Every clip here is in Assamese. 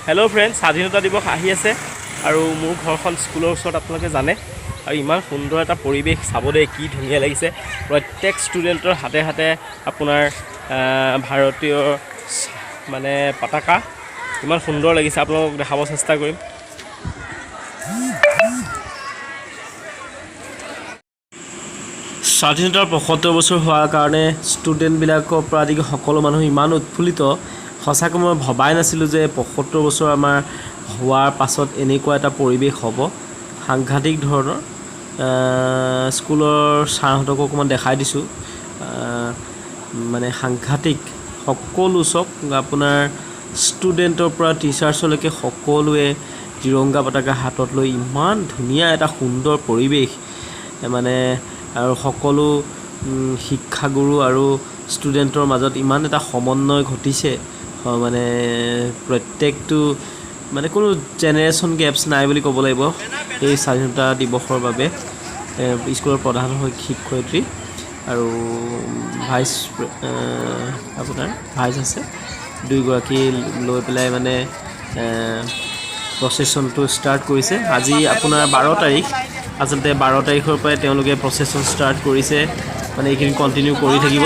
হেল্ল' ফ্ৰেণ্ড, স্বাধীনতা দিৱস আহি আছে আৰু মোৰ ঘৰখন স্কুলৰ ওচৰত আপোনালোকে জানে আৰু ইমান সুন্দৰ এটা পৰিৱেশ চাব দেই, কি ধুনীয়া লাগিছে। প্ৰত্যেক ষ্টুডেণ্টৰ হাতে হাতে আপোনাৰ ভাৰতীয় মানে পতাকা, ইমান সুন্দৰ লাগিছে, আপোনালোকক দেখাব চেষ্টা কৰিম। স্বাধীনতাৰ ৭৫ বছৰ হোৱাৰ কাৰণে ষ্টুডেণ্টবিলাকৰ পৰা আদি সকলো মানুহ ইমান উৎফুল্লিত। সঁচাকৈ মই ভবাই নাছিলোঁ যে ৭৫ বছৰ আমাৰ হোৱাৰ পাছত এনেকুৱা এটা পৰিৱেশ হ'ব, সাংঘাতিক ধৰণৰ। স্কুলৰ ছাৰহঁতকো অকণমান দেখাই দিছোঁ, মানে সাংঘাতিক সকলো চব আপোনাৰ ষ্টুডেণ্টৰ পৰা টিচাৰ্ছলৈকে সকলোৱে ত্ৰিৰংগা পতাকা হাতত লৈ ইমান ধুনীয়া এটা সুন্দৰ পৰিৱেশ, মানে আৰু সকলো শিক্ষাগুৰু আৰু ষ্টুডেণ্টৰ মাজত ইমান এটা সমন্বয় ঘটিছে, মানে প্ৰত্যেকটো মানে কোনো জেনেৰেশ্যন গেপছ নাই বুলি ক'ব লাগিব এই স্বাধীনতা দিৱসৰ বাবে। স্কুলৰ প্ৰধান শিক্ষয়িত্ৰী আৰু ভাইচ আছে, দুইগৰাকী লৈ পেলাই মানে প্ৰচেশ্যনটো ষ্টাৰ্ট কৰিছে। আজি আপোনাৰ 12 তাৰিখ, আচলতে 12 তাৰিখৰ পৰাই তেওঁলোকে প্ৰচেশ্যন ষ্টাৰ্ট কৰিছে, মানে এইখিনি কণ্টিনিউ কৰি থাকিব।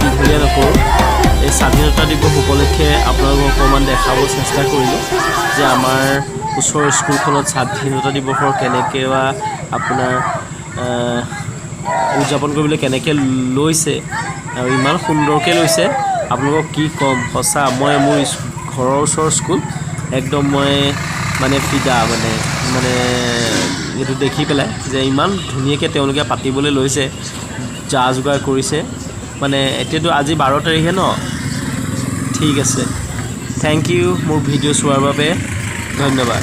দীঘলীয়া নকৰোঁ, এই স্বাধীনতা দিৱস উপলক্ষে আপোনালোকক অকণমান দেখাব চেষ্টা কৰিলোঁ যে আমাৰ ওচৰৰ স্কুলখনত স্বাধীনতা দিৱসৰ কেনেকৈ বা আপোনাৰ উদযাপন কৰিবলৈ কেনেকৈ লৈছে আৰু ইমান সুন্দৰকৈ লৈছে, আপোনালোকক কি ক'ম। সঁচা মই মোৰ ঘৰৰ ওচৰৰ স্কুল একদম মই মানে ফিদা, মানে এইটো দেখি পেলাই যে ইমান ধুনীয়াকৈ তেওঁলোকে পাতিবলৈ লৈছে, যা যোগাৰ কৰিছে। মানে এতিয়াতো আজি 12 তাৰিখে ন, ঠিক আছে, থেংক ইউ মোৰ ভিডিঅ' চোৱাৰ বাবে, ধন্যবাদ।